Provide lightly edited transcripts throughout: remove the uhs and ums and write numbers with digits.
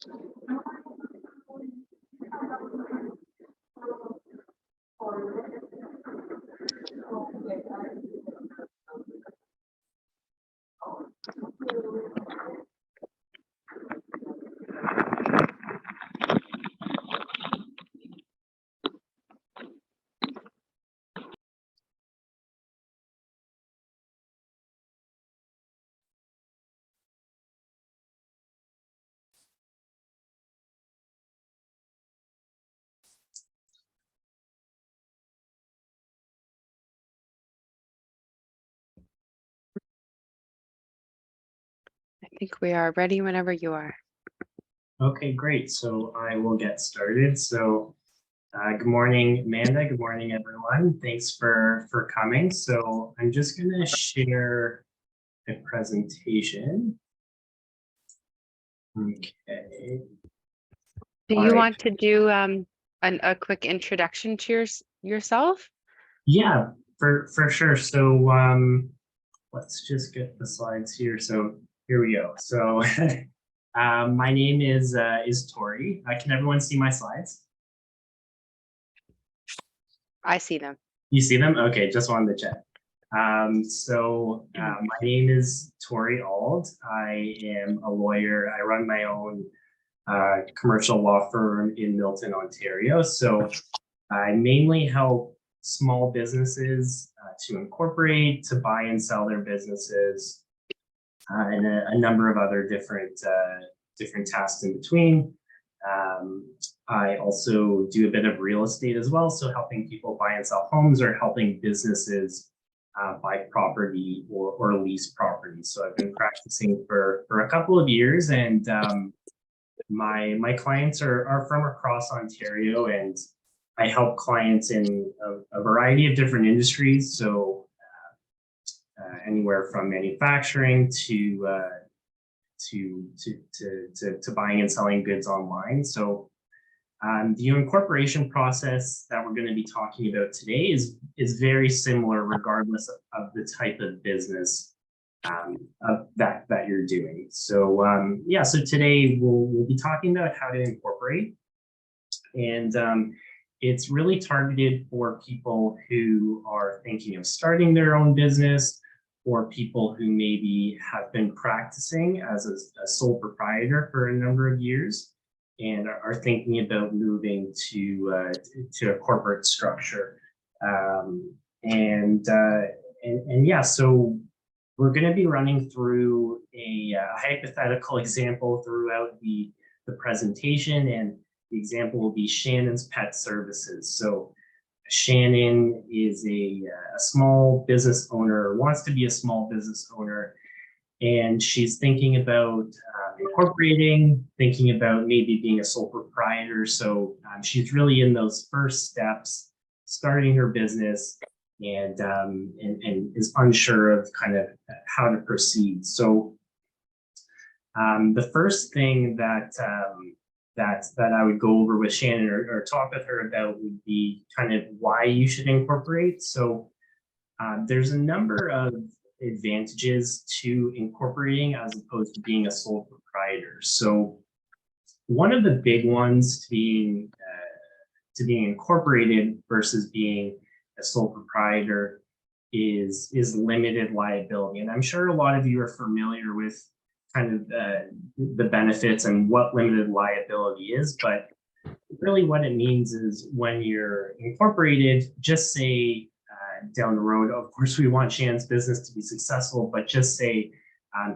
I think we are ready whenever you are. Okay, great. So I will get started. So good morning, Amanda. Good morning, everyone. Thanks for coming. So I'm just going to share a presentation. Okay. Do you want to do a quick introduction to yourself? Yeah, for sure. So let's just get the slides here. So here we go. So my name is Tori. Can everyone see my slides? I see them. You see them? Okay, just wanted to check. My name is Tori Auld. I am a lawyer. I run my own commercial law firm in Milton, Ontario. So I mainly help small businesses to incorporate, to buy and sell their businesses, and a number of other different tasks in between. I also do a bit of real estate as well, so helping people buy and sell homes or helping businesses buy property or lease property. So I've been practicing for a couple of years, and my clients are from across Ontario, and I help clients in a variety of different industries. So anywhere from manufacturing to buying and selling goods online. So the incorporation process that we're going to be talking about today is very similar regardless of the type of business that you're doing. So yeah, so today we'll be talking about how to incorporate, and it's really targeted for people who are thinking of starting their own business, or people who maybe have been practicing as a sole proprietor for a number of years and are thinking about moving to a corporate structure. And yeah, so we're going to be running through a hypothetical example throughout the presentation, and the example will be Shannon's Pet Services. So Shannon is a small business owner, wants to be a small business owner, and she's thinking about incorporating, thinking about maybe being a sole proprietor. So she's really in those first steps, starting her business, and is unsure of kind of how to proceed. So the first thing that I would go over with Shannon or talk with her about would be kind of why you should incorporate. So there's a number of advantages to incorporating as opposed to being a sole proprietor. So one of the big ones to being incorporated versus being a sole proprietor is limited liability. And I'm sure a lot of you are familiar with kind of the benefits and what limited liability is, but really what it means is when you're incorporated, just say down the road, of course we want Shannon's business to be successful, but just say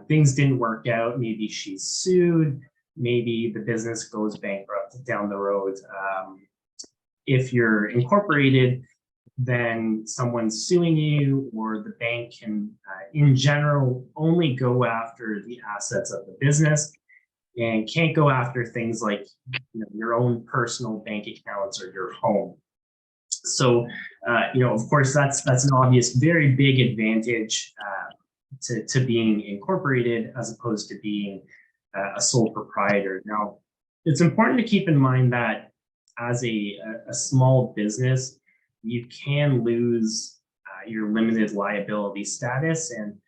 things didn't work out, maybe she's sued, maybe the business goes bankrupt down the road. If you're incorporated, then someone's suing you, or the bank can, in general, only go after the assets of the business and can't go after things like your own personal bank accounts or your home. So, of course, that's an obvious, very big advantage to being incorporated as opposed to being a sole proprietor. Now, it's important to keep in mind that as a small business, you can lose your limited liability status. And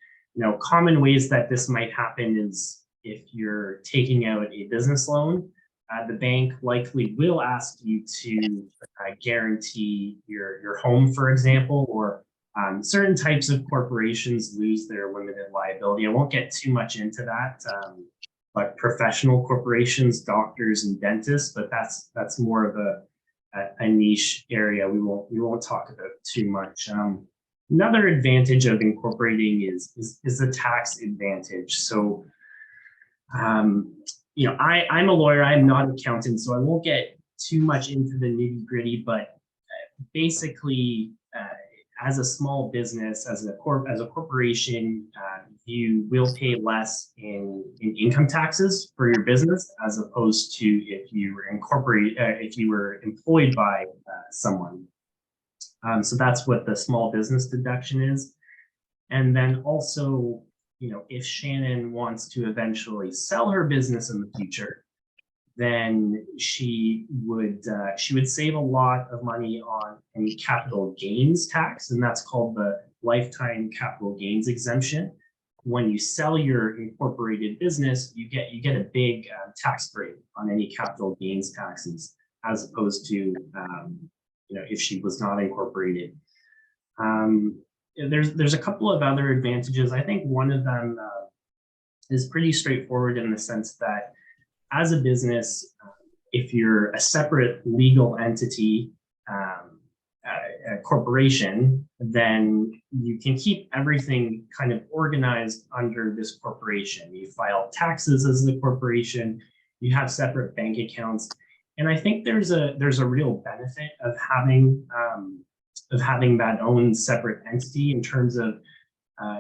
common ways that this might happen is if you're taking out a business loan, the bank likely will ask you to guarantee your home, for example, or certain types of corporations lose their limited liability. I won't get too much into that, but professional corporations, doctors and dentists, but that's more of a niche area we won't talk about too much. Another advantage of incorporating is the tax advantage. So, you know, I'm a lawyer, I'm not an accountant, so I won't get too much into the nitty gritty, but basically, as a small business, as a corporation, you will pay less in income taxes for your business, as opposed to if you were employed by someone. So that's what the small business deduction is. And then also, you know, if Shannon wants to eventually sell her business in the future, then she would save a lot of money on any capital gains tax, and that's called the lifetime capital gains exemption. When you sell your incorporated business, you get a big tax break on any capital gains taxes, as opposed to you know, if she was not incorporated. There's a couple of other advantages. I think one of them is pretty straightforward in the sense that as a business, if you're a separate legal entity, a corporation, then you can keep everything kind of organized under this corporation. You file taxes as the corporation, you have separate bank accounts. And I think there's a real benefit of having that own separate entity in terms of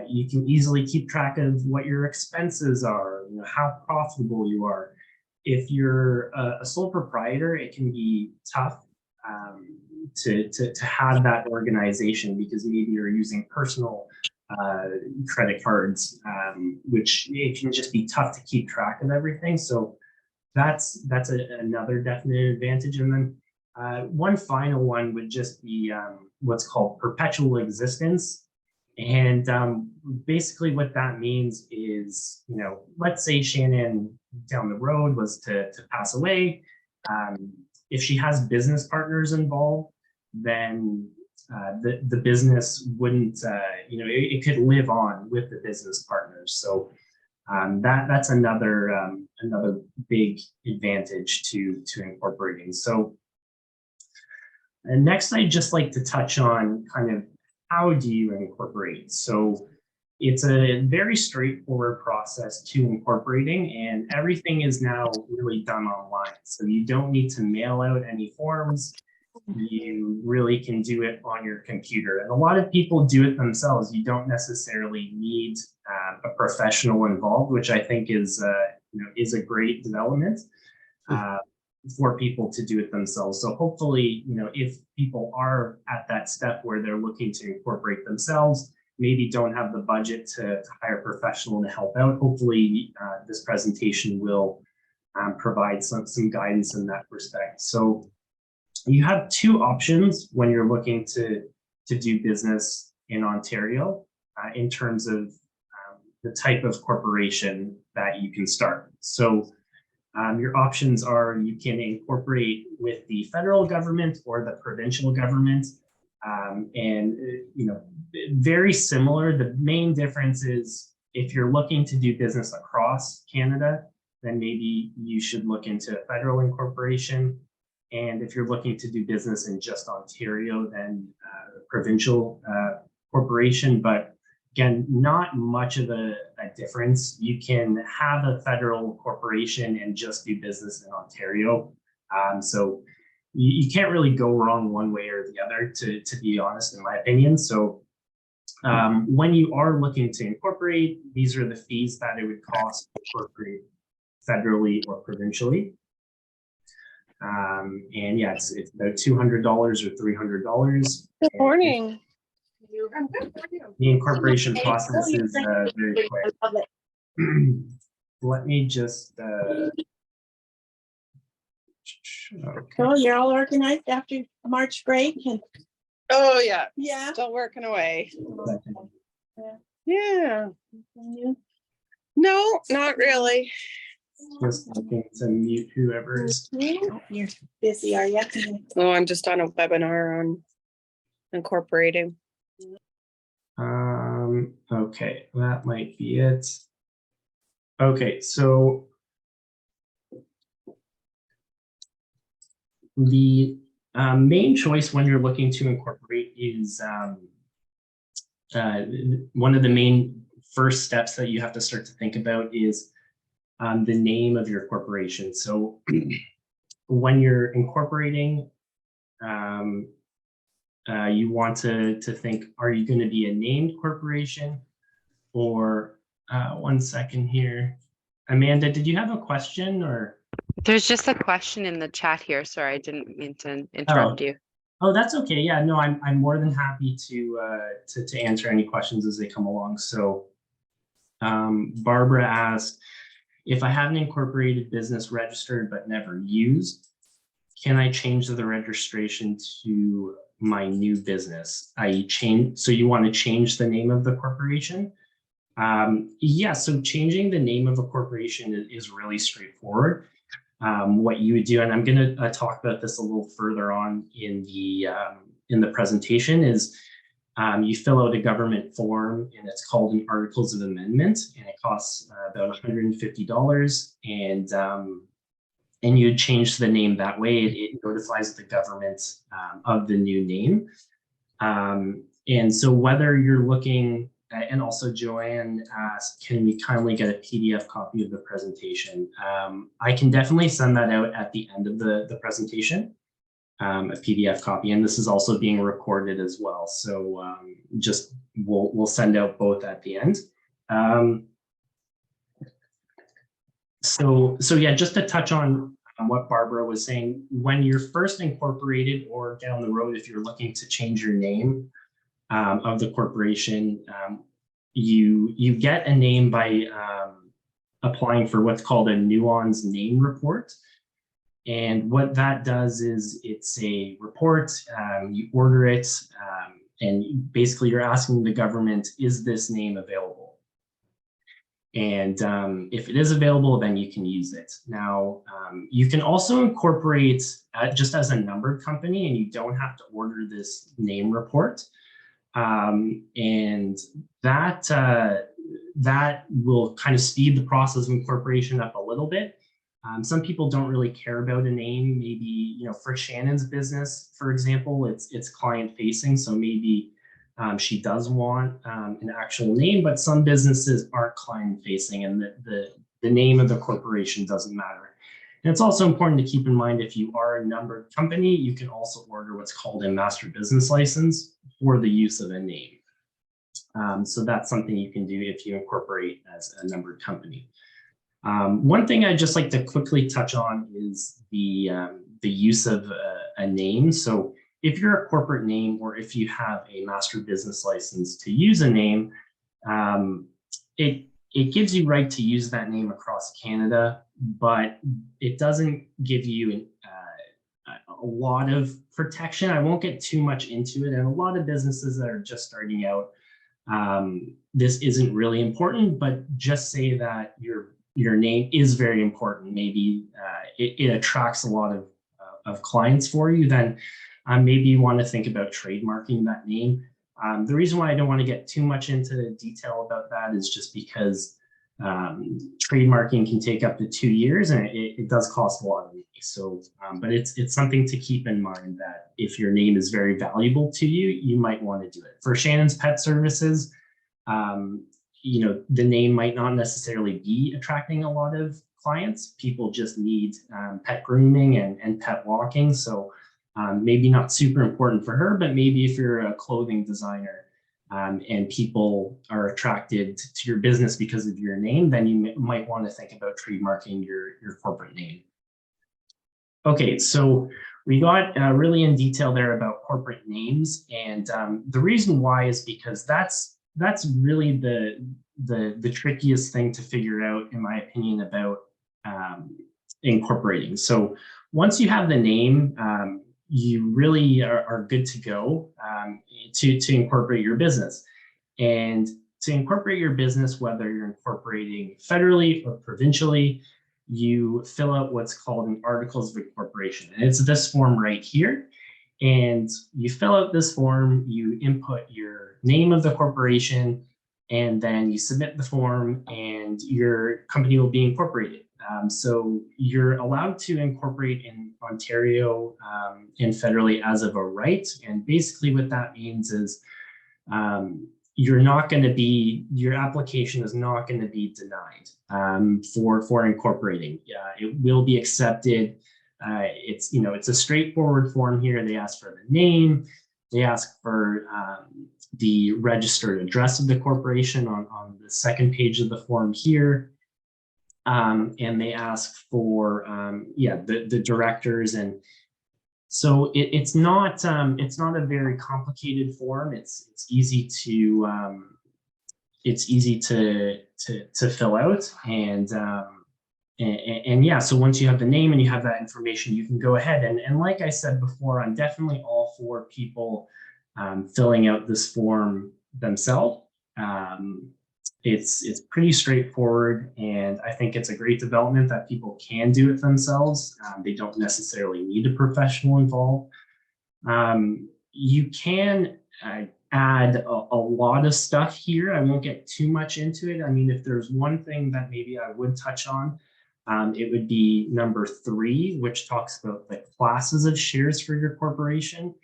you can easily keep track of what your expenses are, you know, how profitable you are. If you're a sole proprietor, it can be tough to have that organization, because maybe you're using personal credit cards, which it can just be tough to keep track of everything. So that's another definite advantage. And then one final one would just be what's called perpetual existence. And basically what that means is, you know, let's say Shannon down the road was to pass away. If she has business partners involved, then the business wouldn't, you know, it could live on with the business partners. So that's another big advantage to incorporating. So, and next, I'd just like to touch on kind of how do you incorporate. So it's a very straightforward process to incorporating, and everything is now really done online. So you don't need to mail out any forms. You really can do it on your computer. And a lot of people do it themselves. You don't necessarily need a professional involved, which I think is, you know, is a great development for people to do it themselves. So hopefully, you know, if people are at that step where they're looking to incorporate themselves, maybe don't have the budget to hire a professional to help out, hopefully this presentation will provide some guidance in that respect. So you have two options when you're looking to do business in Ontario in terms of the type of corporation that you can start. So your options are, you can incorporate with the federal government or the provincial government. And, you know, very similar. The main difference is if you're looking to do business across Canada, then maybe you should look into a federal incorporation. And if you're looking to do business in just Ontario, then provincial corporation. But again, not much of a difference. You can have a federal corporation and just do business in Ontario. So you can't really go wrong one way or the other, to be honest, in my opinion. So when you are looking to incorporate, these are the fees that it would cost to incorporate federally or provincially. And yeah, it's about $200 or $300. Good morning. The incorporation process is very quick. Let me just okay. Oh, you're all organized after March break, and Oh, yeah. yeah. Still working away. Yeah. No, not really. Just looking to mute whoever is. Oh, you're busy, are you? Oh, I'm just on a webinar on incorporating. Okay, that might be it. Okay, so the main choice when you're looking to incorporate is one of the main first steps that you have to start to think about is the name of your corporation. So when you're incorporating, you want to think, are you going to be a named corporation? Or 1 second here. Amanda, did you have a question or? There's just a question in the chat here. Sorry, I didn't mean to interrupt you. Oh, that's okay. Yeah, no, I'm more than happy to answer any questions as they come along. So Barbara asked, if I have an incorporated business registered but never used, can I change the registration to my new business? So you want to change the name of the corporation? Yeah, so changing the name of a corporation is really straightforward. What you would do, and I'm going to talk about this a little further on in the presentation, is you fill out a government form, and it's called an Articles of Amendment, and it costs about $150, and you change the name that way. It notifies the government of the new name. And so whether you're looking, and also Joanne asked, can we kindly get a PDF copy of the presentation? I can definitely send that out at the end of the presentation, a PDF copy, and this is also being recorded as well. So just we'll send out both at the end. So yeah, just to touch on what Barbara was saying, when you're first incorporated or down the road, if you're looking to change your name of the corporation, you get a name by applying for what's called a Nuance name report. And what that does is it's a report, you order it, and basically you're asking the government, is this name available? And if it is available, then you can use it. Now, you can also incorporate just as a numbered company, and you don't have to order this name report. And that will kind of speed the process of incorporation up a little bit. Some people don't really care about a name. Maybe, for Shannon's business, for example, it's client facing. So maybe she does want an actual name, but some businesses aren't client facing, and the name of the corporation doesn't matter. And it's also important to keep in mind, if you are a numbered company, you can also order what's called a master business license for the use of a name. So that's something you can do if you incorporate as a numbered company. One thing I'd just like to quickly touch on is the use of a name. So if you're a corporate name, or if you have a master business license to use a name, it gives you right to use that name across Canada, but it doesn't give you a lot of protection. I won't get too much into it. And a lot of businesses that are just starting out, this isn't really important, but just say that your name is very important. Maybe it attracts a lot of clients for you. Then maybe you want to think about trademarking that name. The reason why I don't want to get too much into detail about that is just because trademarking can take up to 2 years, and it does cost a lot of money. So, but it's something to keep in mind, that if your name is very valuable to you, you might want to do it. For Shannon's Pet Services, the name might not necessarily be attracting a lot of clients. People just need pet grooming and pet walking. So maybe not super important for her, but maybe if you're a clothing designer and people are attracted to your business because of your name, then you might want to think about trademarking your corporate name. Okay, so we got really in detail there about corporate names, and the reason why is because that's really the trickiest thing to figure out, in my opinion, about incorporating. So once you have the name, you really are good to go to incorporate your business. And to incorporate your business, whether you're incorporating federally or provincially, you fill out what's called an Articles of Incorporation. And it's this form right here. And you fill out this form, you input your name of the corporation, and then you submit the form and your company will be incorporated. So you're allowed to incorporate in Ontario and federally as of a right. And basically what that means is you're not going to be, your application is not going to be denied for incorporating. It will be accepted. It's, you know, it's a straightforward form here. They ask for the name, they ask for the registered address of the corporation on the second page of the form here. And they ask for, the directors. And so it's not a very complicated form. It's easy to fill out. And yeah, so once you have the name and you have that information, you can go ahead. And like I said before, I'm definitely all for people filling out this form themselves. It's pretty straightforward, and I think it's a great development that people can do it themselves. They don't necessarily need a professional involved. You can add a lot of stuff here. I won't get too much into it. I mean, if there's one thing that maybe I would touch on, it would be number 3, which talks about the classes of shares for your corporation.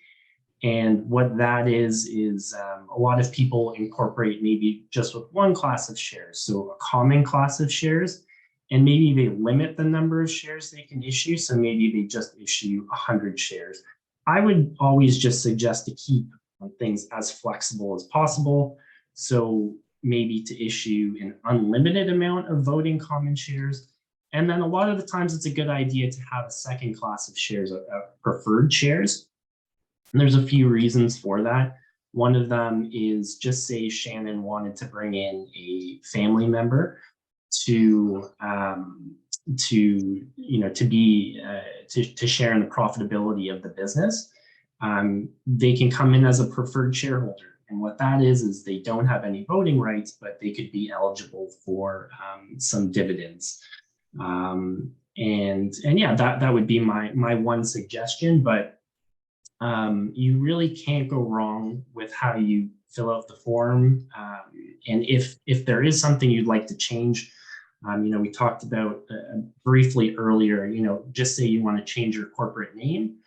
And what that is a lot of people incorporate maybe just with one class of shares. So a common class of shares, and maybe they limit the number of shares they can issue. So maybe they just issue 100 shares. I would always just suggest to keep things as flexible as possible. So maybe to issue an unlimited amount of voting common shares. And then a lot of the times it's a good idea to have a second class of shares, preferred shares. And there's a few reasons for that. One of them is, just say Shannon wanted to bring in a family member to share in the profitability of the business. They can come in as a preferred shareholder. And what that is they don't have any voting rights, but they could be eligible for some dividends. And yeah, that would be my one suggestion. But you really can't go wrong with how you fill out the form. And if there is something you'd like to change, we talked about briefly earlier, just say you want to change your corporate name,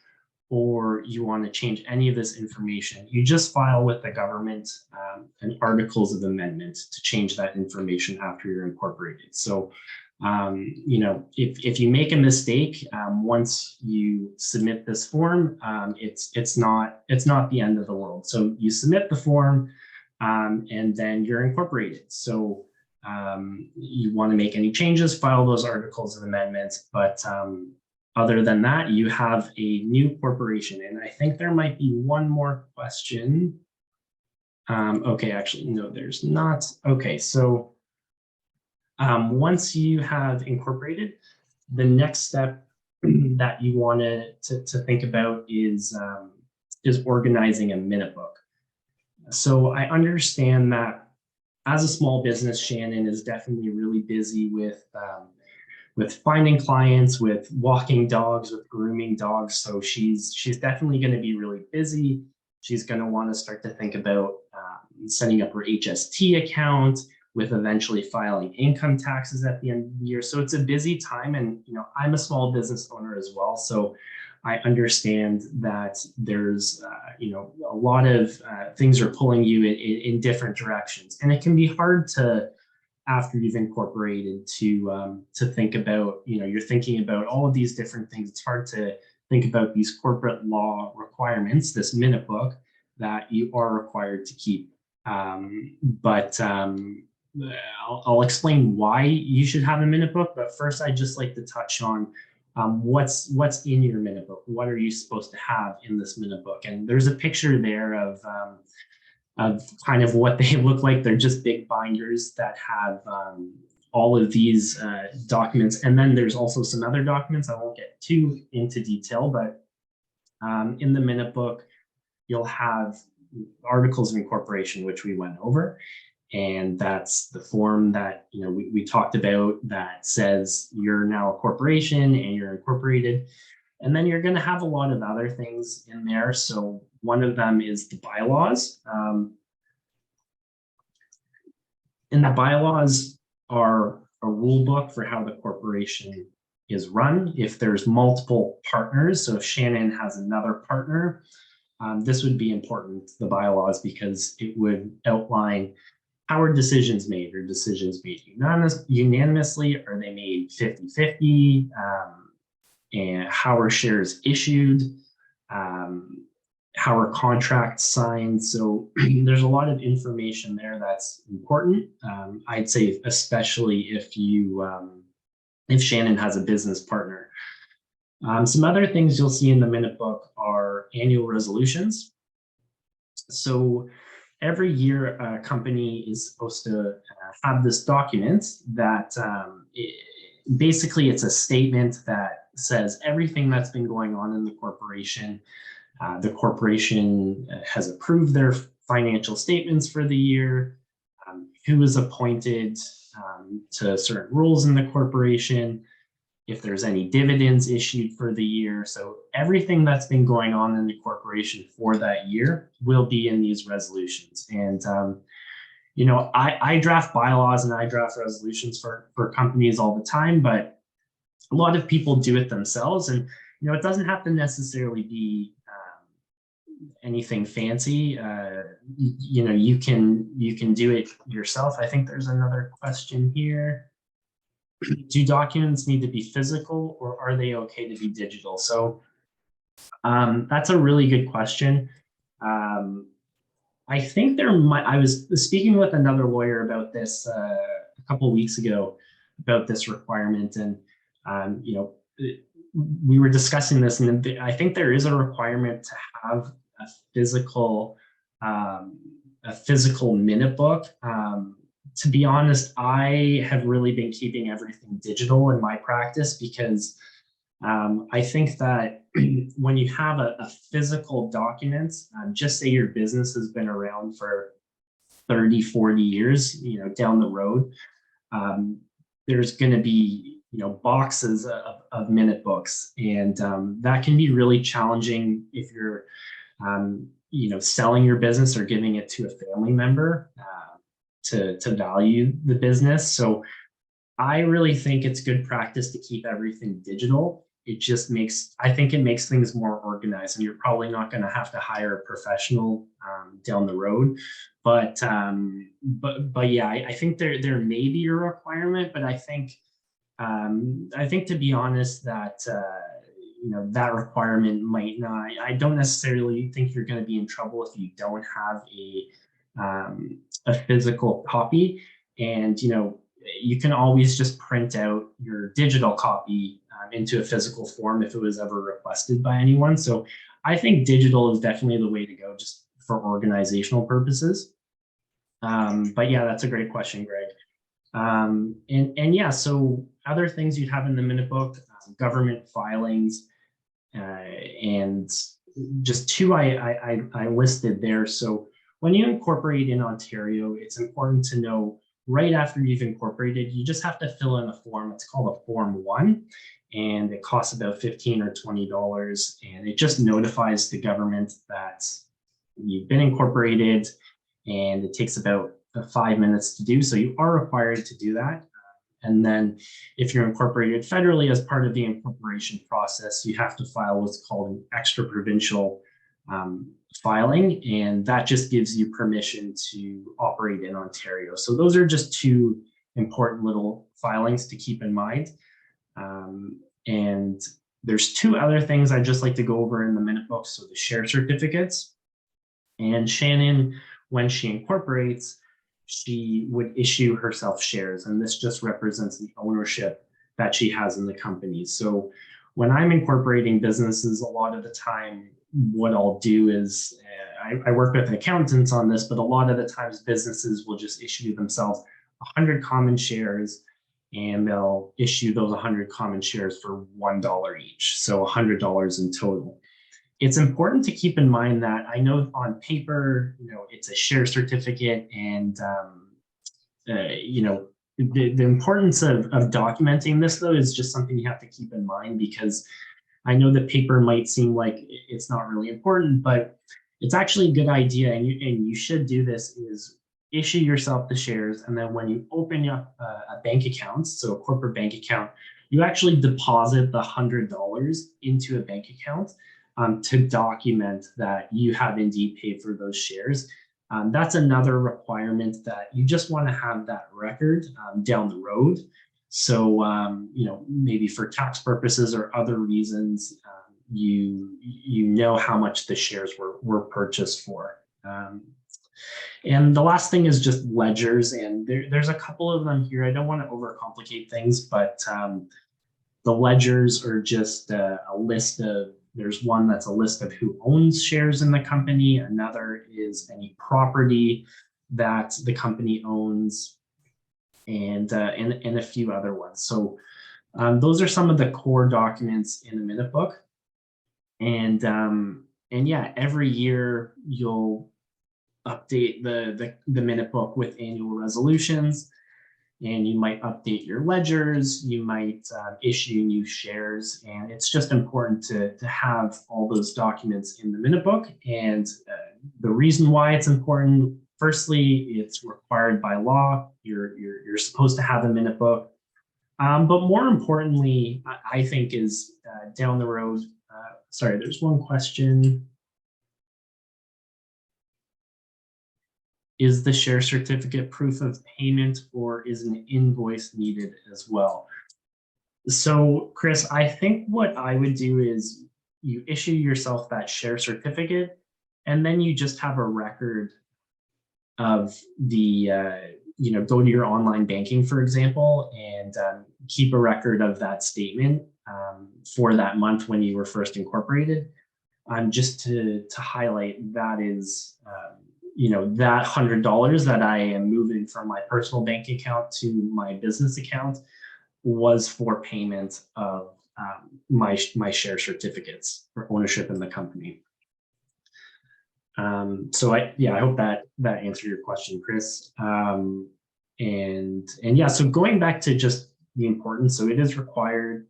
or you want to change any of this information, you just file with the government an Articles of Amendment to change that information after you're incorporated. So if you make a mistake, once you submit this form, it's not the end of the world. So you submit the form, and then you're incorporated. So you want to make any changes, file those Articles of Amendments. But other than that, you have a new corporation. And I think there might be one more question. Okay, actually, no, there's not. Okay, so once you have incorporated, the next step that you want to think about is organizing a minute book. So I understand that as a small business, Shannon is definitely really busy with finding clients, with walking dogs, with grooming dogs. So she's definitely going to be really busy. She's going to want to start to think about setting up her HST account, with eventually filing income taxes at the end of the year. So it's a busy time. And I'm a small business owner as well. So I understand that there's a lot of things are pulling you in different directions. And it can be hard to, after you've incorporated, to think about, you're thinking about all of these different things. It's hard to think about these corporate law requirements, this minute book that you are required to keep. I'll explain why you should have a minute book, but first I'd just like to touch on what's in your minute book. What are you supposed to have in this minute book? And there's a picture there of kind of what they look like. They're just big binders that have all of these documents. And then there's also some other documents. I won't get too into detail, but in the minute book, you'll have Articles of Incorporation, which we went over. And that's the form that, you know, we talked about that says you're now a corporation and you're incorporated. And then you're going to have a lot of other things in there. So one of them is the bylaws. And the bylaws are a rule book for how the corporation is run. If there's multiple partners, so if Shannon has another partner, this would be important, the bylaws, because it would outline how are decisions made? Are decisions made unanimously? Are they made 50-50? And how are shares issued? How are contracts signed? So there's a lot of information there that's important. I'd say especially if you, if Shannon has a business partner. Some other things you'll see in the minute book are annual resolutions. So every year a company is supposed to have this document that basically it's a statement that says everything that's been going on in the corporation. The corporation has approved their financial statements for the year, who is appointed to certain roles in the corporation, if there's any dividends issued for the year. So everything that's been going on in the corporation for that year will be in these resolutions. And, you know, I draft bylaws and I draft resolutions for companies all the time, but a lot of people do it themselves. And, you know, it doesn't have to necessarily be anything fancy. You know, you can do it yourself. I think there's another question here. Do documents need to be physical or are they okay to be digital? So that's a really good question. I think there might, I was speaking with another lawyer about this a couple of weeks ago about this requirement, and you know, we were discussing this, and I think there is a requirement to have a physical minute book. To be honest, I have really been keeping everything digital in my practice because I think that when you have a physical document, just say your business has been around for 30, 40 years, you know, down the road, there's going to be, you know, boxes of minute books. And that can be really challenging if you're, you know, selling your business or giving it to a family member to value the business. So I really think it's good practice to keep everything digital. It just makes, I think it makes things more organized, and you're probably not going to have to hire a professional down the road. But yeah, I think there may be a requirement, but I think to be honest that you know, that requirement might not. I don't necessarily think you're going to be in trouble if you don't have a physical copy. And you know, you can always just print out your digital copy into a physical form if it was ever requested by anyone. So I think digital is definitely the way to go, just for organizational purposes. But yeah, that's a great question, Greg. And yeah, so other things you'd have in the minute book, government filings, and just two I listed there. So when you incorporate in Ontario, it's important to know right after you've incorporated, you just have to fill in a form. It's called a Form 1, and it costs about $15 or $20. And it just notifies the government that you've been incorporated, and it takes about 5 minutes to do. So you are required to do that. And then if you're incorporated federally as part of the incorporation process, you have to file what's called an extra provincial filing, and that just gives you permission to operate in Ontario. So those are just two important little filings to keep in mind. And there's two other things I'd just like to go over in the minute book. So the share certificates, and Shannon, when she incorporates, she would issue herself shares, and this just represents the ownership that she has in the company. So when I'm incorporating businesses, a lot of the time what I'll do is I work with accountants on this, but a lot of the times businesses will just issue themselves 100 common shares, and they'll issue those 100 common shares for $1 each, so $100 in total. It's important to keep in mind that I know on paper, you know, it's a share certificate, and the importance of documenting this, though, is just something you have to keep in mind, because I know the paper might seem like it's not really important, but it's actually a good idea, and you should do this, is issue yourself the shares, and then when you open up a bank account, so a corporate bank account, you actually deposit the $100 into a bank account to document that you have indeed paid for those shares. That's another requirement, that you just want to have that record down the road. So, maybe for tax purposes or other reasons, you know how much the shares were purchased for. And the last thing is just ledgers, and there's a couple of them here. I don't want to overcomplicate things, but the ledgers are just a list of, there's one that's a list of who owns shares in the company. Another is any property that the company owns, and a few other ones. So those are some of the core documents in the minute book. And yeah, every year you'll update the minute book with annual resolutions, and you might update your ledgers, you might issue new shares, and it's just important to have all those documents in the minute book. And the reason why it's important, firstly, it's required by law. You're supposed to have a minute book, but more importantly, I think, is down the road. Sorry, there's one question. Is the share certificate proof of payment, or is an invoice needed as well? So, Chris, I think what I would do is you issue yourself that share certificate, and then you just have a record of the, go to your online banking, for example, and keep a record of that statement for that month when you were first incorporated. Just to highlight, that is, that $100 that I am moving from my personal bank account to my business account was for payment of my share certificates for ownership in the company. So I hope that answered your question, Chris. And yeah, so going back to just the importance, so it is required.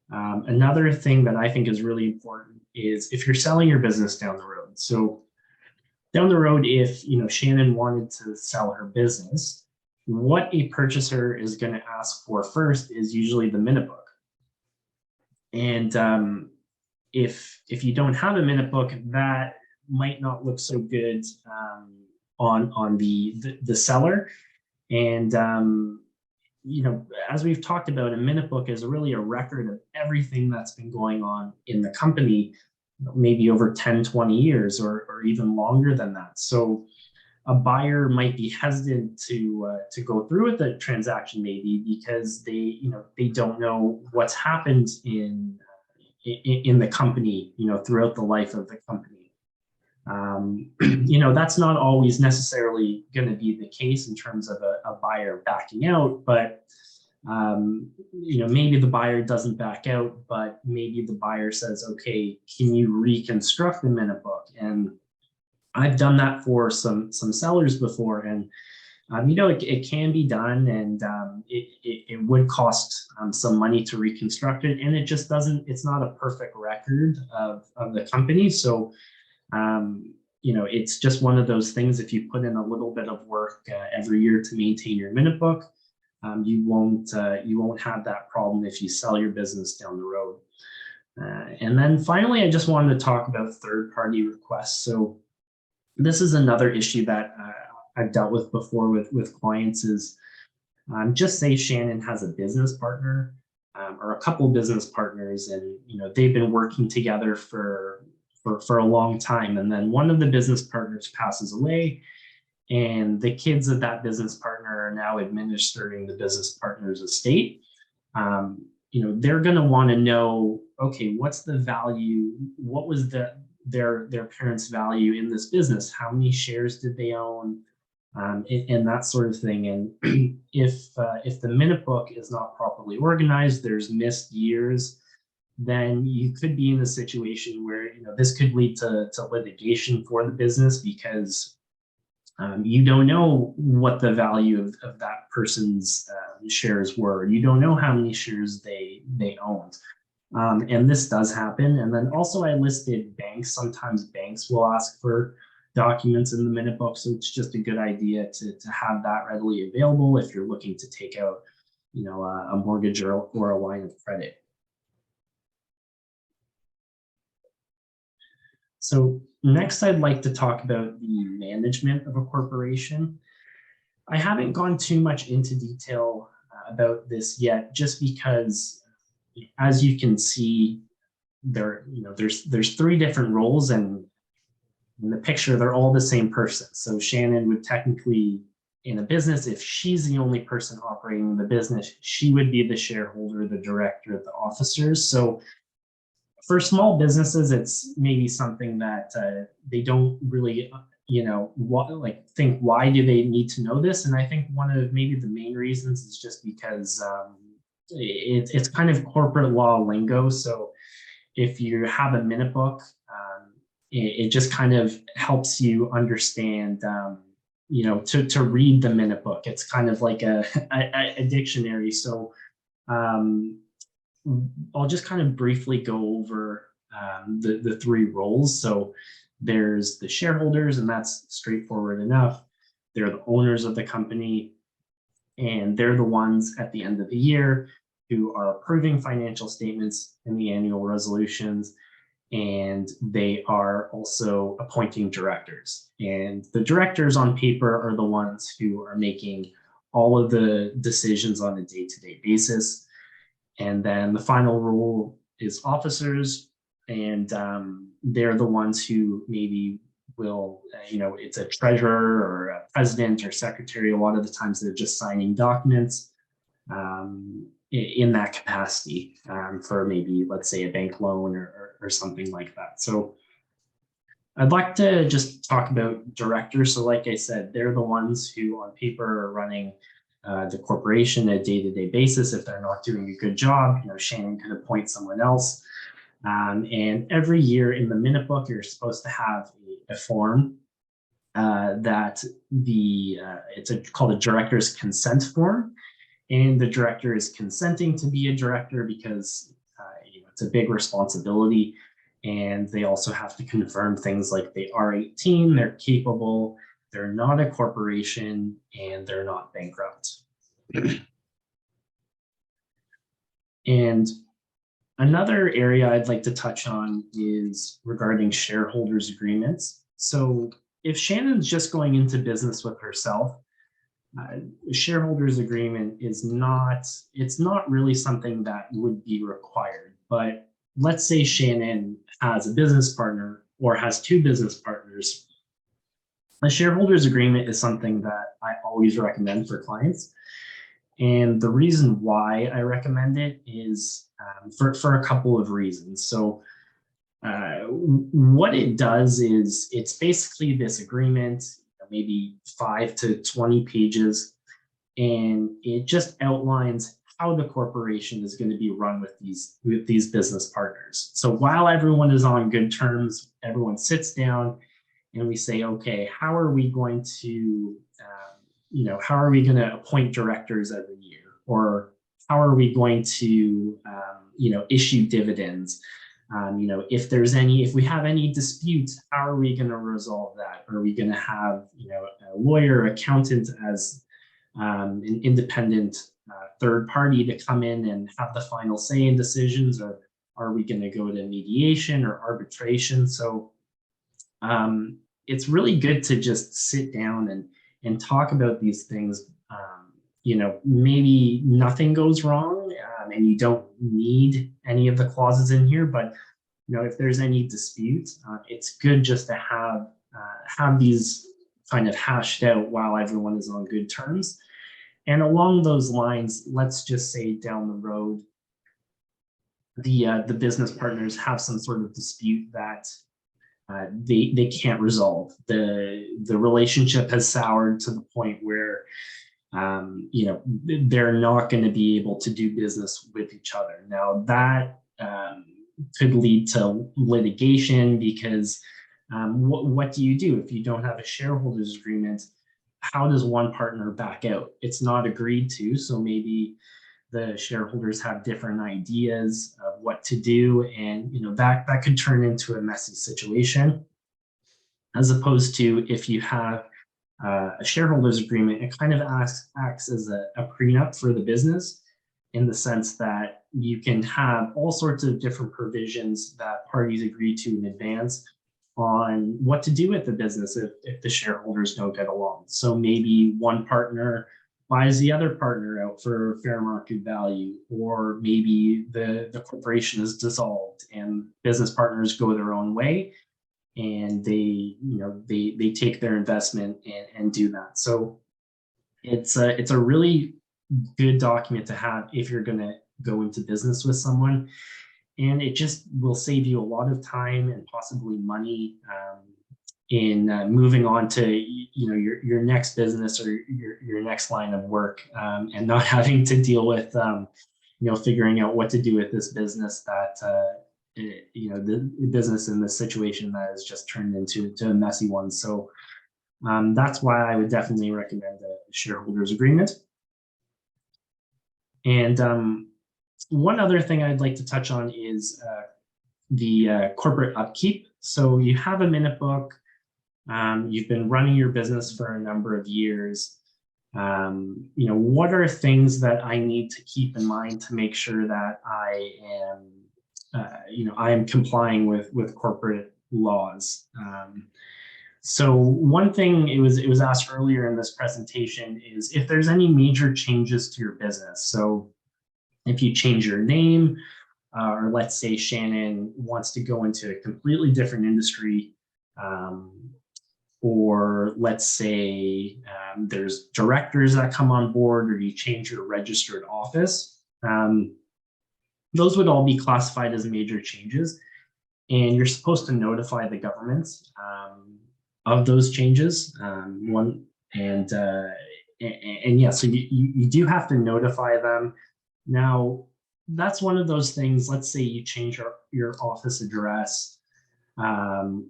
Another thing that I think is really important is if you're selling your business down the road. So down the road, if Shannon wanted to sell her business, what a purchaser is going to ask for first is usually the minute book. And if you don't have a minute book, that might not look so good on the seller. And as we've talked about, a minute book is really a record of everything that's been going on in the company, maybe over 10, 20 years or even longer than that. So a buyer might be hesitant to go through with the transaction, maybe because they don't know what's happened in the company, throughout the life of the company. That's not always necessarily going to be the case in terms of a buyer backing out, but maybe the buyer doesn't back out, but maybe the buyer says, okay, can you reconstruct the minute book? And I've done that for some sellers before, and it can be done, and it would cost some money to reconstruct it, and it's not a perfect record of the company. So it's just one of those things. If you put in a little bit of work every year to maintain your minute book, you won't have that problem if you sell your business down the road. And then finally, I just wanted to talk about third-party requests. So this is another issue that I've dealt with before with clients is, just say Shannon has a business partner or a couple of business partners, and they've been working together for a long time, and then one of the business partners passes away, and the kids of that business partner are now administering the business partner's estate. They're going to want to know, okay, what's the value? What was their parents' value in this business? How many shares did they own? And that sort of thing. And if the minute book is not properly organized, there's missed years, then you could be in a situation where this could lead to litigation for the business, because You don't know what the value of that person's shares were. You don't know how many shares they owned. And this does happen. And then also I listed banks. Sometimes banks will ask for documents in the minute book. So it's just a good idea to have that readily available if you're looking to take out, a mortgage or a line of credit. So next, I'd like to talk about the management of a corporation. I haven't gone too much into detail about this yet, just because, as you can see, there's 3 different roles, and in the picture, they're all the same person. So Shannon would technically, in a business, if she's the only person operating the business, she would be the shareholder, the director, the officers. So for small businesses, it's maybe something that they don't really, think, why do they need to know this? And I think one of maybe the main reasons is just because it's kind of corporate law lingo. So if you have a minute book, it just kind of helps you understand, to read the minute book. It's kind of like a dictionary. So I'll just kind of briefly go over the 3 roles. So there's the shareholders, and that's straightforward enough. They're the owners of the company, and they're the ones at the end of the year who are approving financial statements and the annual resolutions, and they are also appointing directors. And the directors on paper are the ones who are making all of the decisions on a day-to-day basis. And then the final role is officers, and they're the ones who maybe will, it's a treasurer or a president or secretary. A lot of the times they're just signing documents in that capacity for maybe, let's say, a bank loan or something like that. So I'd like to just talk about directors. So like I said, they're the ones who on paper are running the corporation a day-to-day basis. If they're not doing a good job, Shannon could appoint someone else. And every year in the minute book, you're supposed to have a form that it's called a director's consent form. And the director is consenting to be a director because it's a big responsibility. And they also have to confirm things like they are 18, they're capable, they're not a corporation, and they're not bankrupt. And another area I'd like to touch on is regarding shareholders agreements. So if Shannon's just going into business with herself, a shareholders agreement it's not really something that would be required. But let's say Shannon has a business partner or has 2 business partners. A shareholders agreement is something that I always recommend for clients. And the reason why I recommend it is for a couple of reasons. So what it does is it's basically this agreement, maybe 5 to 20 pages, and it just outlines how the corporation is going to be run with these business partners. So while everyone is on good terms, everyone sits down and we say, okay, how are we going to, appoint directors every year? Or how are we going to, issue dividends? If we have any disputes, how are we going to resolve that? Are we going to have, a lawyer, accountant as an independent third party to come in and have the final say in decisions? Or are we going to go to mediation or arbitration? So it's really good to just sit down and talk about these things. Maybe nothing goes wrong and you don't need any of the clauses in here, but if there's any dispute, it's good just to have these kind of hashed out while everyone is on good terms. And along those lines, let's just say down the road, the business partners have some sort of dispute that they can't resolve. The relationship has soured to the point where they're not going to be able to do business with each other. Now that could lead to litigation because what do you do if you don't have a shareholders agreement? how does one partner back out? It's not agreed to, so maybe the shareholders have different ideas of what to do, and that could turn into a messy situation. As opposed to if you have a shareholders agreement, it kind of acts as a prenup for the business, in the sense that you can have all sorts of different provisions that parties agree to in advance on what to do with the business if the shareholders don't get along. So maybe one partner buys the other partner out for fair market value, or maybe the corporation is dissolved and business partners go their own way, and they take their investment and do that. So it's a really good document to have if you're going to go into business with someone, and it just will save you a lot of time and possibly money in moving on to your next business or your next line of work, and not having to deal with figuring out what to do with this business that the business in this situation that has just turned into a messy one. So that's why I would definitely recommend a shareholders agreement. And one other thing I'd like to touch on is the corporate upkeep. So you have a minute book. You've been running your business for a number of years. What are things that I need to keep in mind to make sure that I am complying with corporate laws? So one thing it was asked earlier in this presentation is if there's any major changes to your business. So if you change your name, or let's say Shannon wants to go into a completely different industry, or let's say there's directors that come on board, or you change your registered office, those would all be classified as major changes, and you're supposed to notify the government of those changes. And yeah, so you do have to notify them. Now, that's one of those things. Let's say you change your office address,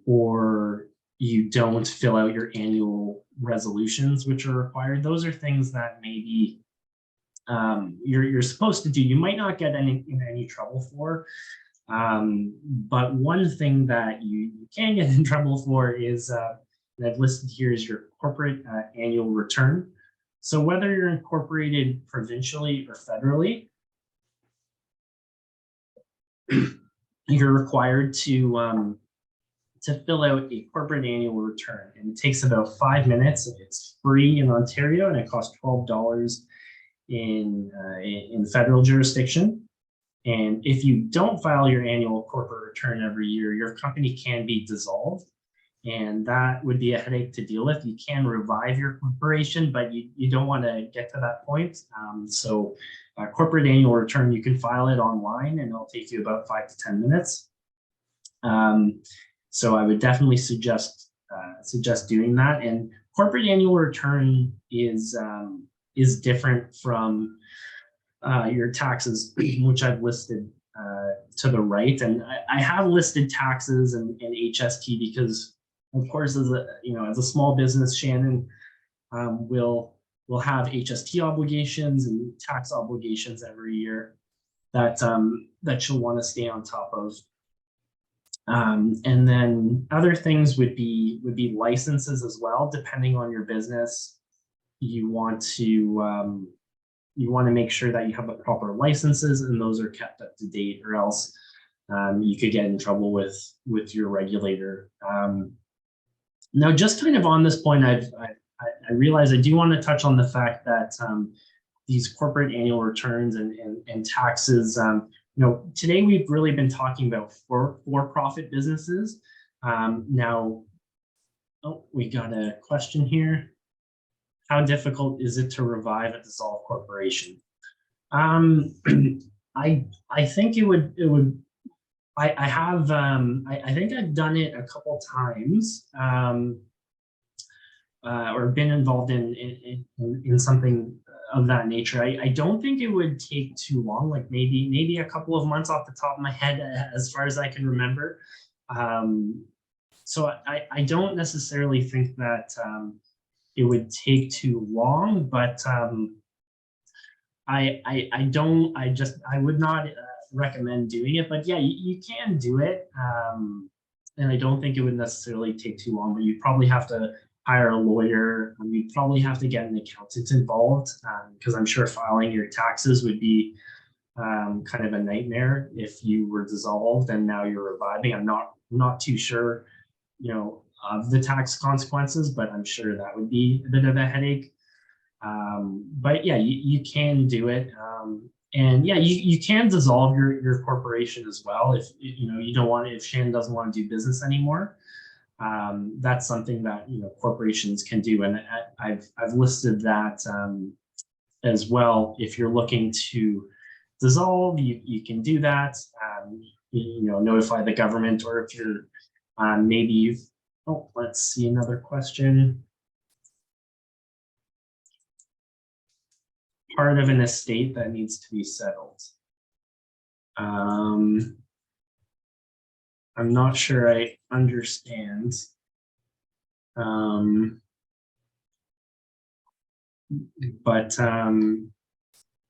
or you don't fill out your annual resolutions, which are required. Those are things that maybe you're supposed to do. You might not get in any trouble for, but one thing that you can get in trouble for is, and I've listed here, is your corporate annual return. So whether you're incorporated provincially or federally, you're required to fill out a corporate annual return, and it takes about 5 minutes. It's free in Ontario, and it costs $12 in federal jurisdiction. And if you don't file your annual corporate return every year, your company can be dissolved, and that would be a headache to deal with. You can revive your corporation, but you don't want to get to that point. So corporate annual return, you can file it online, and it'll take you about 5 to 10 minutes. So I would definitely suggest doing that. And corporate annual return is different from your taxes, which I've listed to the right. And I have listed taxes and HST because, of course, as a small business, Shannon will have HST obligations and tax obligations every year that she'll want to stay on top of. And then other things would be licenses as well. Depending on your business, you want to make sure that you have the proper licenses and those are kept up to date, or else you could get in trouble with your regulator. Now, just kind of on this point, I realize I do want to touch on the fact that these corporate annual returns and taxes, today we've really been talking about for-profit businesses. Now, we got a question here. How difficult is it to revive a dissolved corporation? I think it would. I think I've done it a couple times, or been involved in something of that nature. I don't think it would take too long, like maybe a couple of months off the top of my head, as far as I can remember. So I don't necessarily think that it would take too long, but I would not recommend doing it, but yeah, you can do it. And I don't think it would necessarily take too long, but you'd probably have to hire a lawyer. You'd probably have to get an accountant involved, because I'm sure filing your taxes would be kind of a nightmare if you were dissolved and now you're reviving. I'm not too sure, of the tax consequences, but I'm sure that would be a bit of a headache. But yeah, you can do it. And yeah, you can dissolve your corporation as well if you don't want it, if Shannon doesn't want to do business anymore. That's something that corporations can do, and I've listed that as well. If you're looking to dissolve, you can do that. Notify the government, or if you're maybe you've. Oh, let's see another question. Part of an estate that needs to be settled. I'm not sure I understand.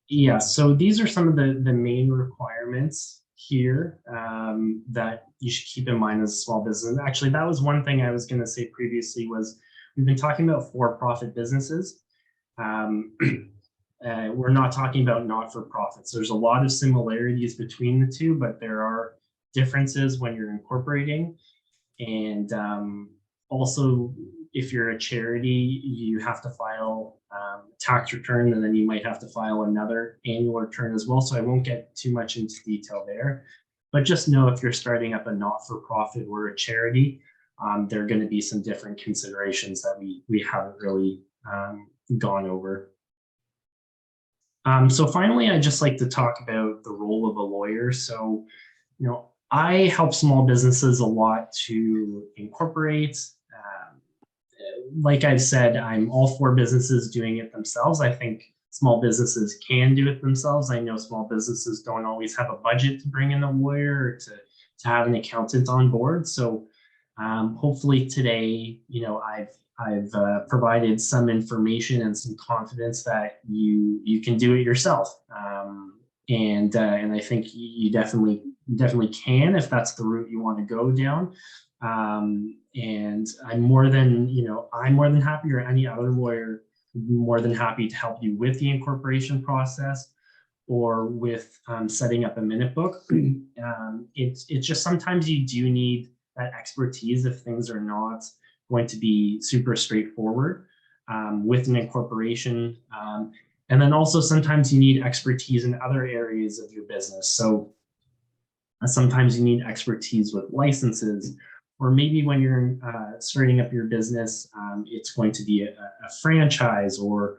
Yeah, so these are some of the main requirements here that you should keep in mind as a small business. Actually, that was one thing I was going to say previously, was we've been talking about for-profit businesses. We're not talking about not-for-profits. There's a lot of similarities between the two, but there are differences when you're incorporating. And also, if you're a charity, you have to file a tax return, and then you might have to file another annual return as well. So I won't get too much into detail there, but just know if you're starting up a not-for-profit or a charity, there are going to be some different considerations that we haven't really gone over. So finally, I'd just like to talk about the role of a lawyer. So, I help small businesses a lot to incorporate. Like I've said, I'm all for businesses doing it themselves. I think small businesses can do it themselves. I know small businesses don't always have a budget to bring in a lawyer or to have an accountant on board. So hopefully today, I've provided some information and some confidence that you can do it yourself. And I think you definitely can, if that's the route you want to go down. And I'm more than happy, or any other lawyer would be more than happy to help you with the incorporation process, or with setting up a minute book. It's just sometimes you do need that expertise if things are not going to be super straightforward with an incorporation. And then also sometimes you need expertise in other areas of your business. So sometimes you need expertise with licenses, or maybe when you're starting up your business, it's going to be a franchise, or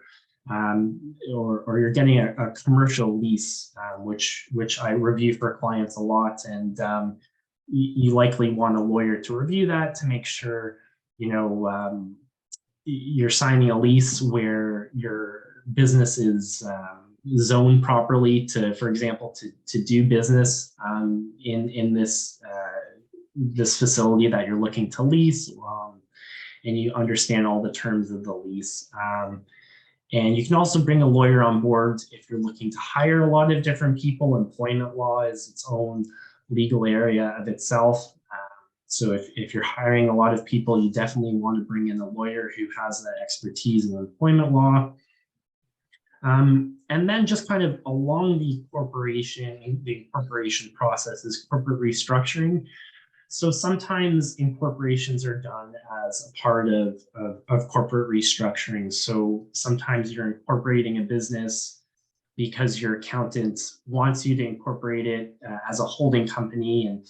you're getting a commercial lease, which I review for clients a lot, and you likely want a lawyer to review that to make sure you're signing a lease where your business is zoned properly to, for example, to do business in this facility that you're looking to lease, and you understand all the terms of the lease. And you can also bring a lawyer on board if you're looking to hire a lot of different people. Employment law is its own legal area of itself. So if you're hiring a lot of people, you definitely want to bring in a lawyer who has that expertise in employment law. And then just kind of along the incorporation process is corporate restructuring. So sometimes incorporations are done as a part of corporate restructuring. So sometimes you're incorporating a business because your accountant wants you to incorporate it as a holding company. And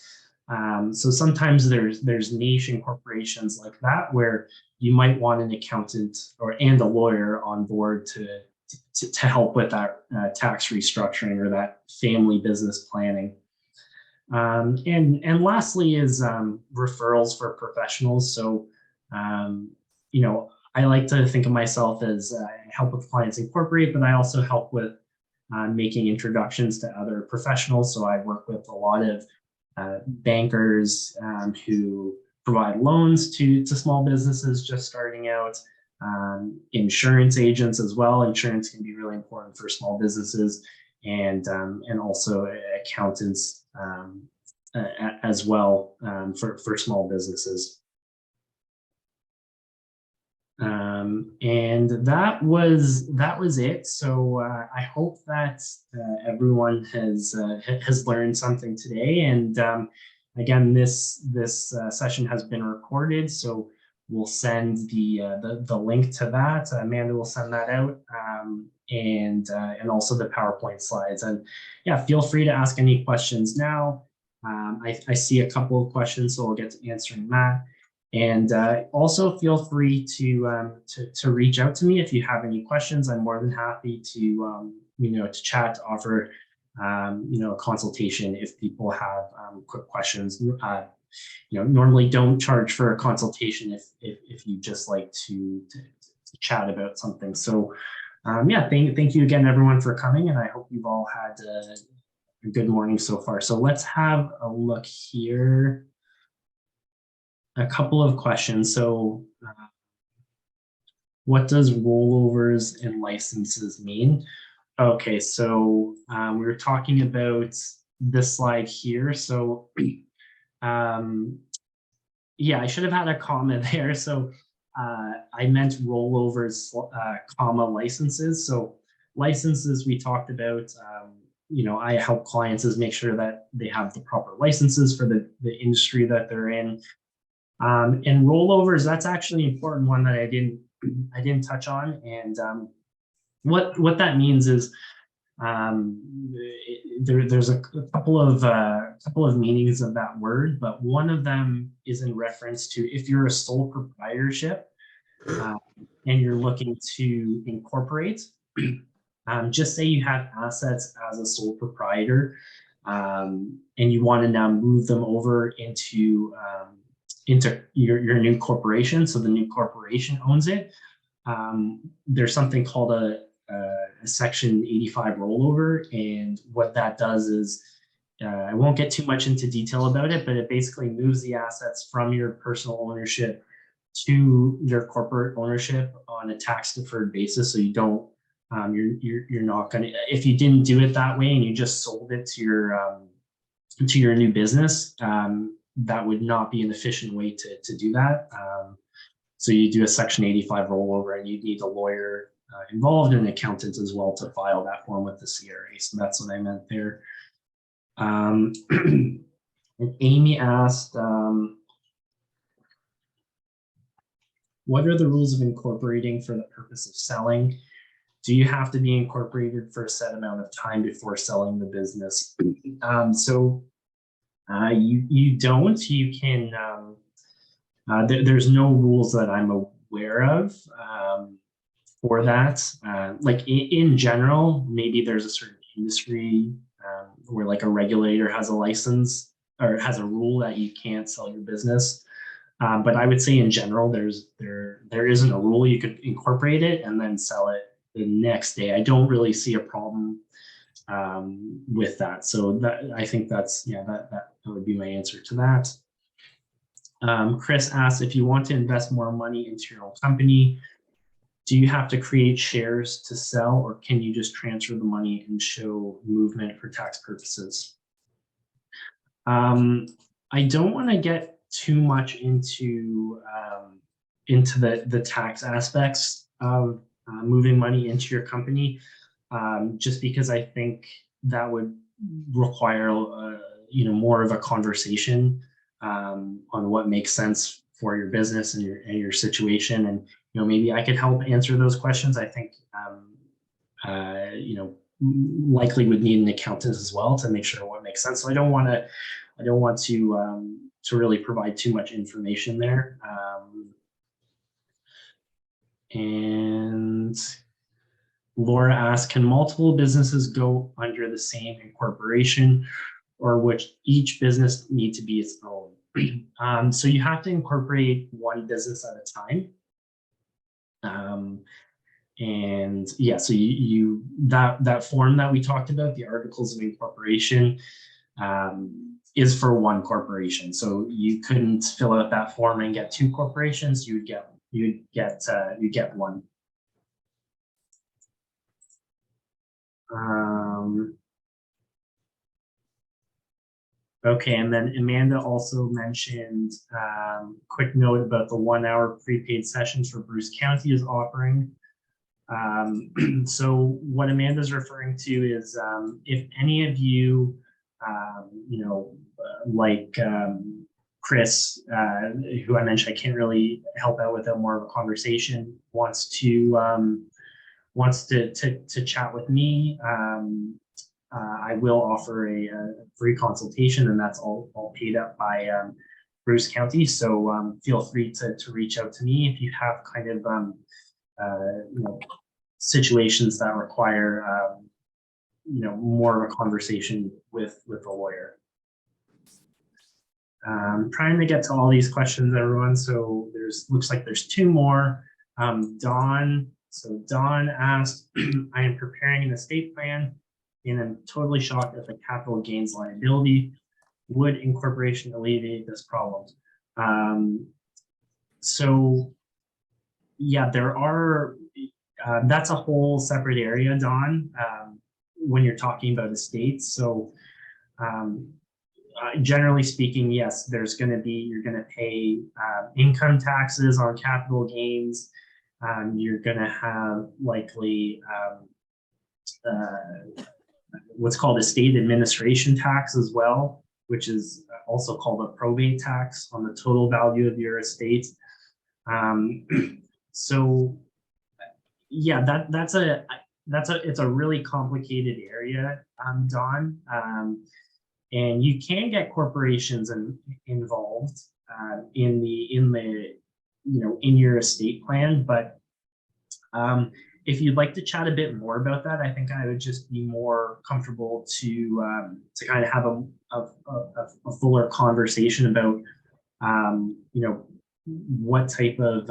so sometimes there's niche incorporations like that, where you might want an accountant and a lawyer on board to help with that tax restructuring or that family business planning. And lastly is referrals for professionals. So, I like to think of myself as help with clients incorporate, but I also help with making introductions to other professionals. So I work with a lot of bankers who provide loans to small businesses just starting out. insurance agents as well. Insurance can be really important for small businesses, and also accountants as well for small businesses. And that was it. So I hope that everyone has learned something today. And again, this session has been recorded, so we'll send the link to that. Amanda will send that out, and also the PowerPoint slides. And yeah, feel free to ask any questions now. I see a couple of questions, so we'll get to answering that. And also feel free to reach out to me if you have any questions. I'm more than happy to to chat, to offer a consultation if people have quick questions. Normally don't charge for a consultation if you just like to chat about something. So yeah, thank you again, everyone, for coming, and I hope you've all had a good morning so far. So let's have a look here. A couple of questions. So what does rollovers and licenses mean? Okay, so we were talking about this slide here. So yeah, I should have had a comma there. So I meant rollovers, comma, licenses. So licenses we talked about, I help clients is make sure that they have the proper licenses for the industry that they're in. And rollovers, that's actually an important one that I didn't touch on. And what that means is there's a couple of meanings of that word, but one of them is in reference to if you're a sole proprietorship and you're looking to incorporate. Just say you have assets as a sole proprietor, and you want to now move them over into your new corporation, so the new corporation owns it. There's something called a Section 85 rollover, and what that does is, I won't get too much into detail about it, but it basically moves the assets from your personal ownership to your corporate ownership on a tax deferred basis. So you don't, you're not going to, if you didn't do it that way and you just sold it to your new business, that would not be an efficient way to do that. So you do a Section 85 rollover, and you need a lawyer involved and an accountant as well to file that form with the CRA. So that's what I meant there. And Amy asked, what are the rules of incorporating for the purpose of selling? Do you have to be incorporated for a set amount of time before selling the business? You don't. You can. There's no rules that I'm aware of for that. Like in general, maybe there's a certain industry where like a regulator has a license or has a rule that you can't sell your business. But I would say in general, there isn't a rule. You could incorporate it and then sell it the next day. I don't really see a problem with that. So that, I think that's, yeah, that would be my answer to that. Chris asks, if you want to invest more money into your own company, do you have to create shares to sell, or can you just transfer the money and show movement for tax purposes? I don't want to get too much into the tax aspects of moving money into your company, just because I think that would require more of a conversation on what makes sense for your business and your situation. And maybe I could help answer those questions. I think likely would need an accountant as well to make sure what makes sense. So I don't want to really provide too much information there. And Laura asked, can multiple businesses go under the same incorporation, or would each business need to be its own? So you have to incorporate one business at a time. And yeah, so that form that we talked about, the articles of incorporation, is for one corporation. So you couldn't fill out that form and get two corporations. You would get you get one. Okay, and then Amanda also mentioned quick note about the 1 hour prepaid sessions for Bruce County is offering. So what Amanda's referring to is if any of you, like Chris, who I mentioned, I can't really help out without more of a conversation, wants to chat with me. I will offer a free consultation, and that's all paid up by Bruce County. So feel free to reach out to me if you have kind of situations that require more of a conversation with a lawyer. Trying to get to all these questions, everyone. So looks like there's 2 more. Dawn asked, I am preparing an estate plan and I'm totally shocked at the capital gains liability. Would incorporation alleviate this problem? So yeah, there are, that's a whole separate area, Dawn, when you're talking about estates. So generally speaking, yes, there's going to be, you're going to pay income taxes on capital gains. You're going to have likely what's called estate administration tax as well, which is also called a probate tax on the total value of your estate. So yeah, it's a really complicated area, Dawn. And you can get corporations involved in your estate plan, but if you'd like to chat a bit more about that, I think I would just be more comfortable to kind of have a fuller conversation about what type of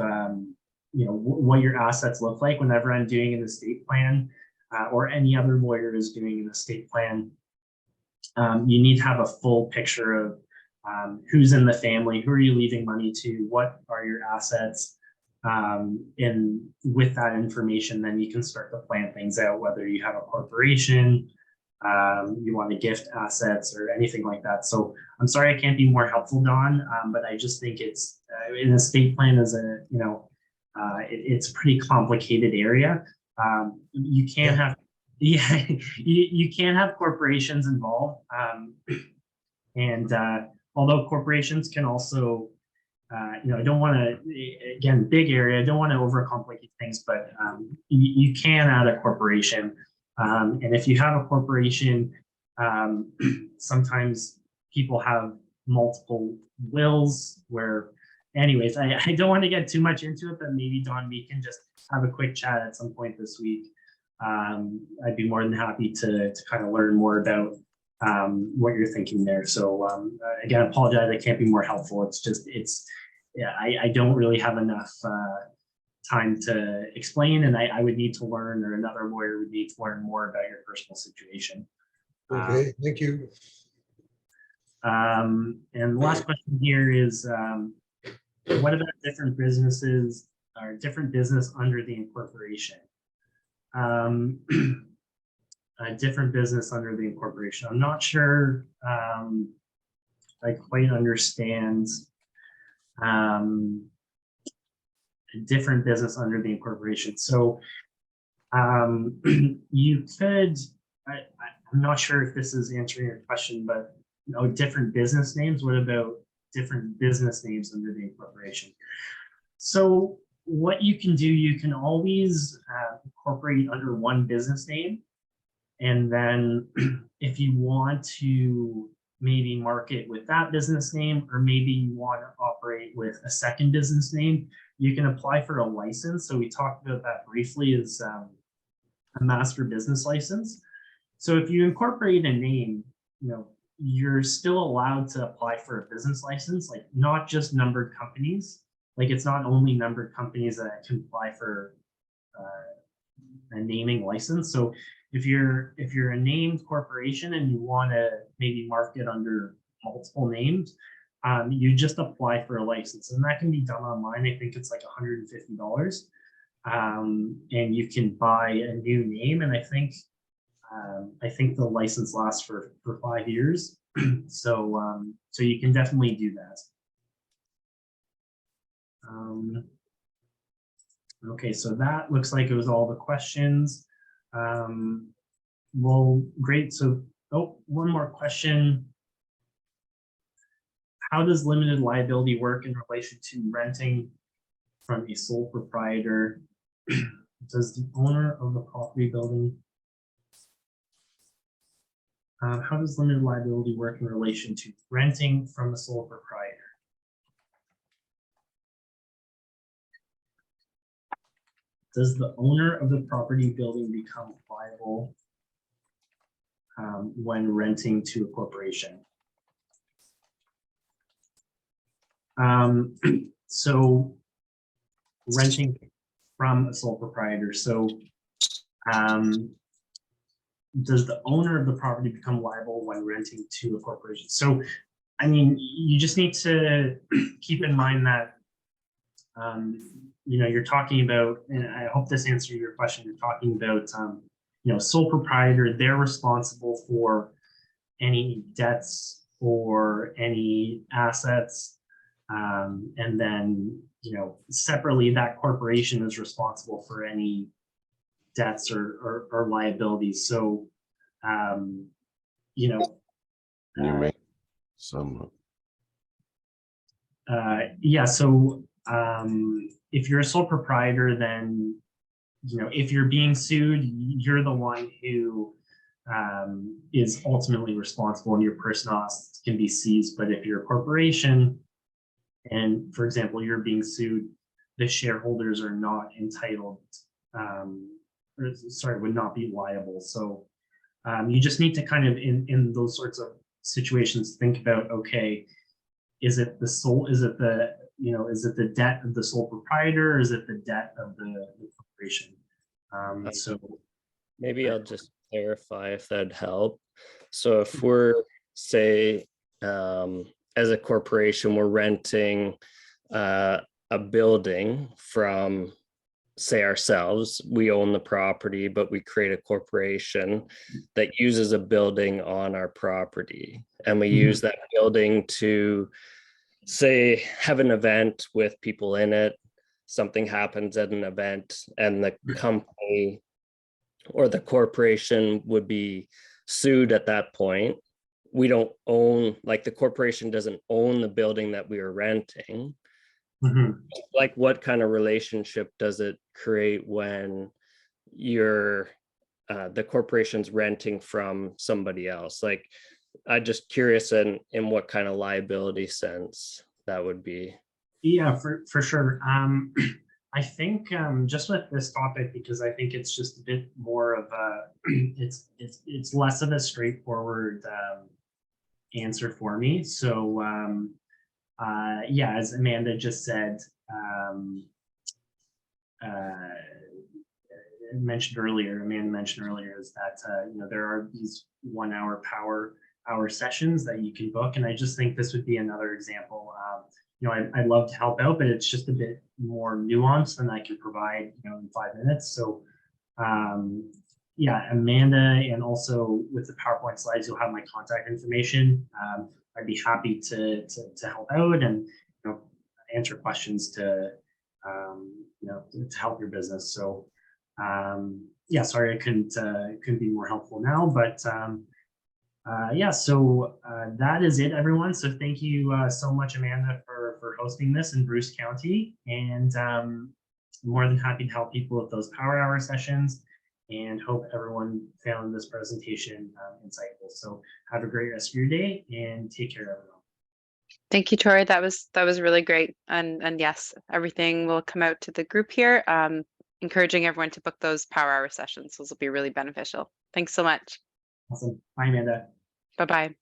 what your assets look like. Whenever I'm doing an estate plan, or any other lawyer is doing an estate plan, you need to have a full picture of who's in the family, who are you leaving money to, what are your assets, and with that information, then you can start to plan things out, whether you have a corporation, you want to gift assets or anything like that. So I'm sorry I can't be more helpful, Dawn, but I just think it's an estate plan is it's a pretty complicated area. You can't have you can't have corporations involved, and although corporations can also I don't want to, again, big area, I don't want to overcomplicate things, but you can add a corporation, and if you have a corporation, sometimes people have multiple wills where, anyways, I don't want to get too much into it, but maybe, Dawn, we can just have a quick chat at some point this week. I'd be more than happy to kind of learn more about what you're thinking there. So again, I apologize, I can't be more helpful. Yeah, I don't really have enough time to explain, and I would need to learn, or another lawyer would need to learn more about your personal situation. Okay, thank you. And the last question here is, what about different businesses or different business under the incorporation? A different business under the incorporation. I'm not sure I quite understand a different business under the incorporation. So you could, I'm not sure if this is answering your question, but different business names. What about different business names under the incorporation? So what you can do, you can always incorporate under one business name. And then if you want to maybe market with that business name, or maybe you want to operate with a second business name, you can apply for a license. So we talked about that briefly, as a master business license. So if you incorporate a name, you're still allowed to apply for a business license, like not just numbered companies. Like it's not only numbered companies that can apply for a naming license. So if you're a named corporation and you want to maybe market under multiple names, you just apply for a license, and that can be done online. I think it's like $150. And you can buy a new name, and I think the license lasts for 5 years. So so you can definitely do that. Okay, so that looks like it was all the questions. Well, great. So, one more question. How does limited liability work in relation to renting from a sole proprietor? Does the owner of the property building, how does limited liability work in relation to renting from a sole proprietor? Does the owner of the property building become liable when renting to a corporation? So renting from a sole proprietor. So does the owner of the property become liable when renting to a corporation? So, I mean, you just need to keep in mind that, you know, you're talking about, and I hope this answers your question, you're talking about, you know, sole proprietor, they're responsible for any debts or any assets. And then, you know, separately, that corporation is responsible for any debts or liabilities. So, you know, You make some. yeah. So, if you're a sole proprietor, then, you know, if you're being sued, you're the one who is ultimately responsible, and your personal assets can be seized. But if you're a corporation, and for example, you're being sued, the shareholders are not entitled, or, sorry, would not be liable. So you just need to kind of, in those sorts of situations, think about, okay, is it the sole, is it the, you know, is it the debt of the sole proprietor, or is it the debt of the corporation? So maybe I'll just clarify if that'd help. So if we're, say, as a corporation, we're renting a building from, say, ourselves, we own the property, but we create a corporation that uses a building on our property, and we use that building to, say, have an event with people in it. Something happens at an event, and the company or the corporation would be sued at that point. We don't own, like, the corporation doesn't own the building that we are renting. Like, what kind of relationship does it create when you're the corporation's renting from somebody else? Like, I'm just curious in what kind of liability sense that would be. yeah, for sure. I think just with this topic, because I think it's just a bit more of a, it's less of a straightforward answer for me. So yeah, as Amanda just said, Amanda mentioned earlier, is that you know, there are these 1 hour power hour sessions that you can book, and I just think this would be another example. You know, I'd love to help out, but it's just a bit more nuanced than I can provide, you know, in 5 minutes. So yeah, Amanda, and also with the PowerPoint slides, you'll have my contact information. I'd be happy to help out and, you know, answer questions to you know, to help your business. So yeah, sorry I couldn't be more helpful now, but yeah, so that is it, everyone. So thank you so much, Amanda, for hosting this in Bruce County, and more than happy to help people with those power hour sessions, and hope everyone found this presentation insightful. So have a great rest of your day, and take care, everyone. Thank you, Tori. That was really great. And yes, everything will come out to the group here. Encouraging everyone to book those power hour sessions. Those will be really beneficial. Thanks so much. Awesome. Bye, Amanda. Bye-bye.